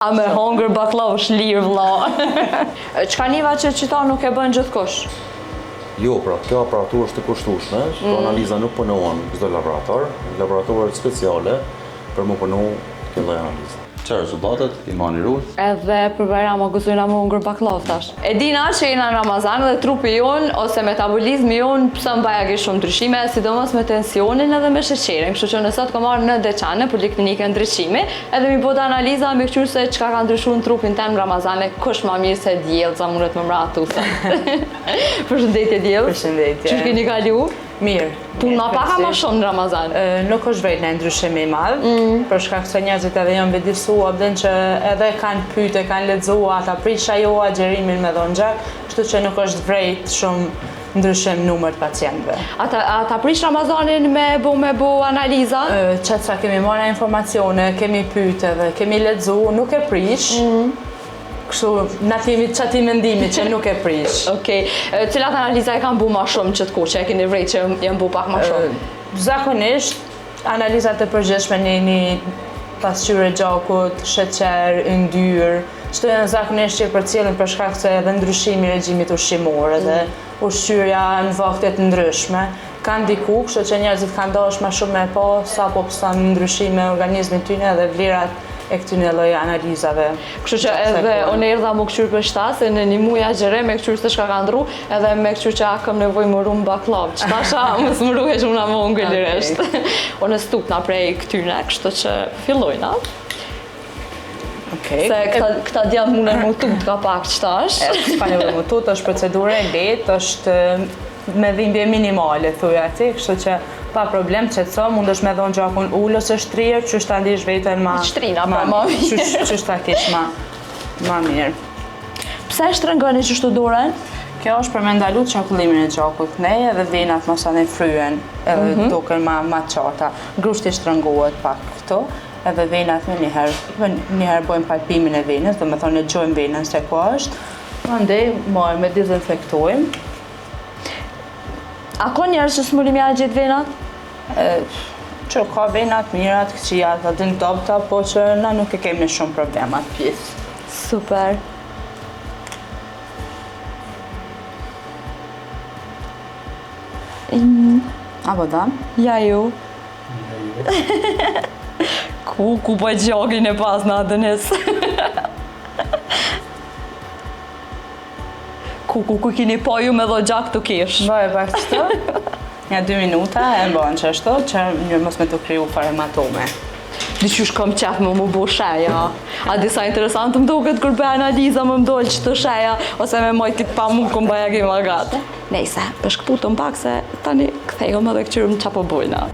A me hongër baklava është lirë vlla. Çka niva që qita nuk e bën gjithkush? Jo, pra, kjo aparaturë është të kushtueshme, kjo analiza nuk punohen në çdo laborator, laboratoret speciale për më punu kjo lloj analizë. Çfarë rezultatet i mani rrugë? Edhe për Bajram gëzojna më hongër baklava tash. E dina që jena në Ramazan dhe trupi jon ose metabolizmi jon pse mbajagi shumë ndryshime, sidomos me tensionin edhe me sheqerin. Kështu që nëse të marr në Deçane për poliklinikën ndryshimi, edhe mi bëta analiza me qyr se çka ka ndryshuar në trupin tem në Ramazan, kush më mirë se diellza mundet më mratuse. Përshëndetje diell. Përshëndetje. Çu keni kalu? Mirë. Puna paka më shumë në Ramazan. Nuk është vërtet në ndryshim i madh, për shkak se njerëzit edhe janë vëdësuar, abden që edhe kanë pyetë, kanë lexuar, ata prisha jo agjerimin me dhon gjak, kështu që nuk është vërtet shumë ndryshim numër të pacientëve. Ata prish Ramazanin me bu analiza? Çfarë kemi marrë informacione, kemi pyetë dhe kemi lexuar, nuk e prish. Kështu, na themi çati mendimi që nuk e prish. Okej. Cilat analiza e kanë bu më shumë që të kuq, e keni vrejt që janë bu pak më shumë? Zakonisht, analizat e përgjithshme në një pasqyrë gjakut, sheqer, yndyrë, çdo janë zakonisht që përcjellen për shkak se edhe ndryshimi i regjimit ushqimor edhe ushqyerja në vakte të ndryshme kanë ndiku, kështu që njerëzit kanë dashur më shumë me pa sapo pson ndryshime në organizmin tyne dhe vlerat e këtyre lloj analizave. Kështu që edhe unë erdha më këqyr për shtasë, në një muj agjerë me këqyr se çka ka ndru, edhe me këqyr që kam nevojë më rum bakllavë. Çtasha mos më ruhesh unë më ongël rresht. Unë stupna prej këtyre, kështu që fillojna. Okej. Se këta djamë munden më tut ka pak çtash. S'ka nevojë më tut, është procedurë e lehtë, është me dhimbje minimale thuaj aty, kështu që pa problem qetëso, mundesh me dhon gjakun ul ose shtrirë, që ta ndish veten ma shtrina pa më mirë. Që ta kesh ma mirë. Pse shtrëngoni çështu dorën? Kjo është për me ndalu çarkullimin e gjakut nej edhe venat mos anë fryen, edhe duken ma qarta. Grushti shtrëngohet pak këtu, edhe venat një herë bëjmë palpimin e venës, do të thonë e gjojmë venën se ku është. Mandej marrim me dezinfektojmë. A ka njerëz që smurimi a gjithë venat? Që ka venat mirat, këqijat, atë në dobta, po që na nuk e kemi shumë problemat pjesë. Super. Apo da? Ja ju. Ku po gjogin e pas në Adenes? Ku kini po ju me dho gjak të kish? Bëj pak qëto, nga 2 minuta e bënë që ashtu, që një mos me të kriju fare hematome. Diqysh kom qef me më bu sheja. A disa interesantë më duket kur bëj analiza më mdojnë që të sheja, ose me mojtit pa mu këm bëja gjim agate. Nejse, përshkëputëm pak se tani kthejëm edhe këqyrëm qa po bujna.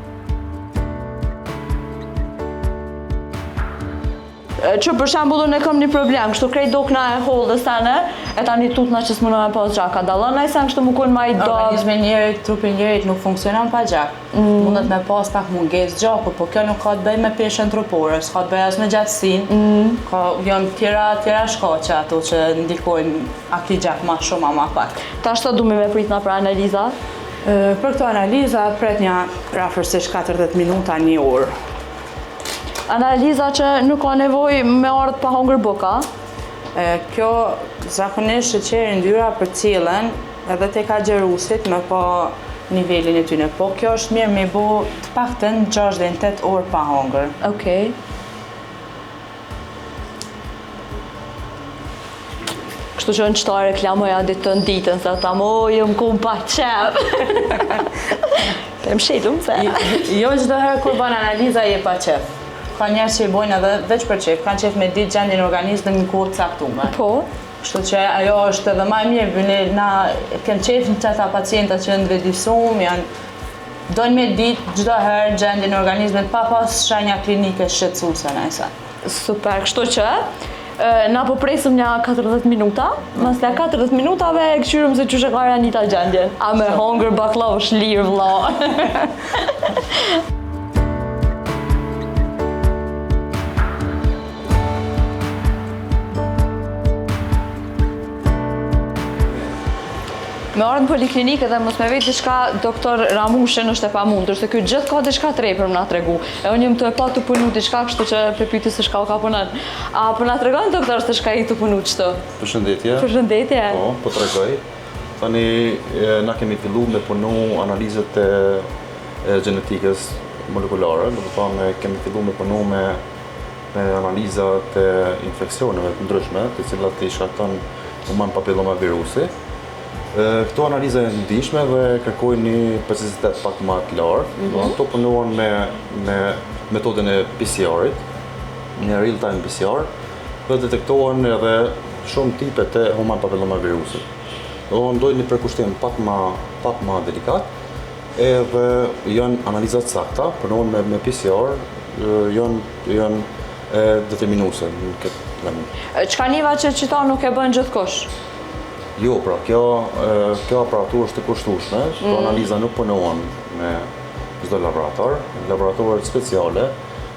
Që për shembull unë kam një problem, kështu krejt dokna e hollës tane, e tani tutna që s'mundon me pas gjak, a dallon ai sa kështu më kon më i dobët. Organizmi i njerit, trupi i njerit nuk funksionon pa gjak. Mundet me pas pak mungesë gjakut, po kjo nuk ka të bëjë me peshën trupore, s'ka të bëjë as me gjatësinë. Ka janë tjera shkaqe ato që ndikojnë a ki gjak më shumë a më pak. Tash sa duhet me prit na për analiza? Për këto analiza pret një rafërsisht 40 minuta, 1 orë. Analiza që nuk ka nevojë me ardhë pa hongër buka? Kjo zakonisht sheqeri ndyra përcjellen edhe tek agjerusit me pa nivelin e tyne, po kjo është mirë me bu të paktën 6 deri në 8 orë pa hongër. Okej. Kështu që në qëta reklamoja ditën ditën, se ta mojëm ku pa qep. Të më shilum, se? Jo çdo herë kur bën analiza je pa qef. Ka njerëz që i bojnë edhe veç për qef, kanë qef me ditë gjendjen e organizmit në një kohë të caktuar. Po. Kështu që ajo është edhe më e mirë, na kem qef në çata pacienta që janë vëdësuar, dojnë me ditë çdo herë gjendjen e organizmit pa pas shenja klinike shqetësuese nëse. Super, kështu që na po presim një 40 minuta, mas të 40 minutave e këqyrëm se qyshe ka Janita gjendjen. A me hongër baklava është lirë vlla. Me ardhë në poliklinikë dhe mos me vetë diçka doktor Ramushen është e pamundur, se ky gjithë ka diçka të re për më na tregu. E unë jam të pa të punu diçka, kështu që për pyetje se çka ka punon. A po na tregon doktor se çka i të punu çto? Përshëndetje. Përshëndetje. Po tregoj. Tani na kemi filluar me punu analizat e gjenetikës molekulare, do të thonë kemi filluar me punu me analizat e infeksioneve të ndryshme, të cilat i shkakton human papillomavirusi. Këto analiza e ndihshme dhe kërkojnë një precizitet pak më të lartë. Ato punuan me metodën e PCR-it, një real-time PCR, dhe detektohen edhe shumë tipe të human papillomavirusit. Do ndojnë një përkushtim pak më delikat, edhe janë analizat sakta, punuan me PCR, janë determinuese në këtë planin. Çka niva që qita nuk e bën gjithkosh? Jo, pra, kjo aparaturë është të kushtueshme, këto analiza nuk punohen me çdo laborator, laboratoret speciale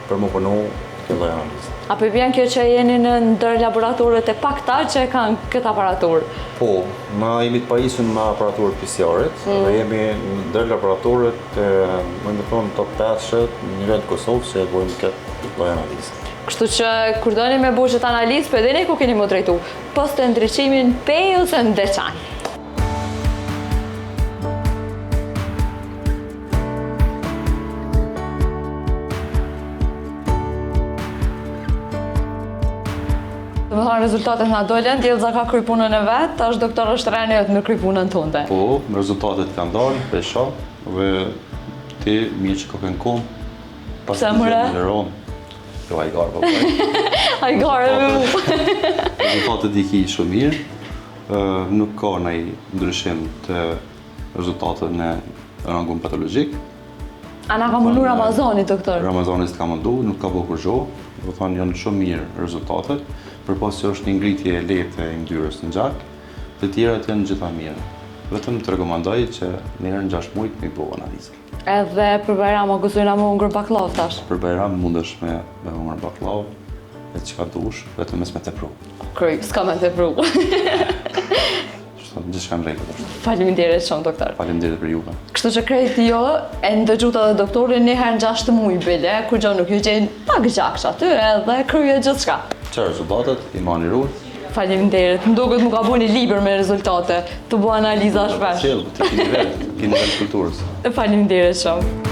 për më punu këtë lloj analizë. A po vjen kjo që jeni në ndër laboratoret e pakta që kanë këtë aparaturë? Po, na jemi të pajisur me aparaturë PCR-it dhe jemi ndër laboratoret më të thonë top 5 në nivel të Kosovës që e bëjmë këtë lloj analizë. Kështu që kur doni me bu qëtë analizë, për edheni ku keni më drejtu? Pas të ndryqimin pej ose në deçan? Dhe më thonë rezultatet nga dolën, Djelza ka kryj punën e vetë, është doktor është rrenjët me kryj punën tënde. Po, rezultatet kanë dalë, pesha, dhe ti mirë që ka kënë kom, pas Pse, të more? gjithë në Romë. Jo, a i garë, po. A i garë mu. Rezultatet i ki shumë mirë, nuk ka nëj ndryshim të rezultatet në rangun patologjik. A na ka mundu Ramazani, doktor? Ramazani s'ka mundu, nuk ka bëhë kurgjo, do thonë janë shumë mirë rezultatet, për pas që është një ngritje e lehtë e yndyrës në gjak, të tjerat janë gjitha mirë. Vetëm të rekomandoj që njerë në 6 mujtë me i bëhë analizë. Edhe për Bajram, a gëzojna më hungër baklav tash? Për Bajram mundesh me hungër baklav, e që ka dush, vetëm mes me tepru. Kryj, s'ka me tepru. Gjithë shka në rejtë është. Faleminderit shumë, doktor. Faleminderit për juve. Kështu që krejt jo, e ndëgjuta dhe doktorin njëherë në 6 muaj bile, kur gjo nuk ju gjenë pak gjaksh aty edhe kryje gjithë shka. Që rezultatet, i mani rrujt. Faleminderit, më duket më ka bu një libër me rezultate, të bu analiza shpesh. Qelë, të kini nivel kulturës. Faleminderit shumë.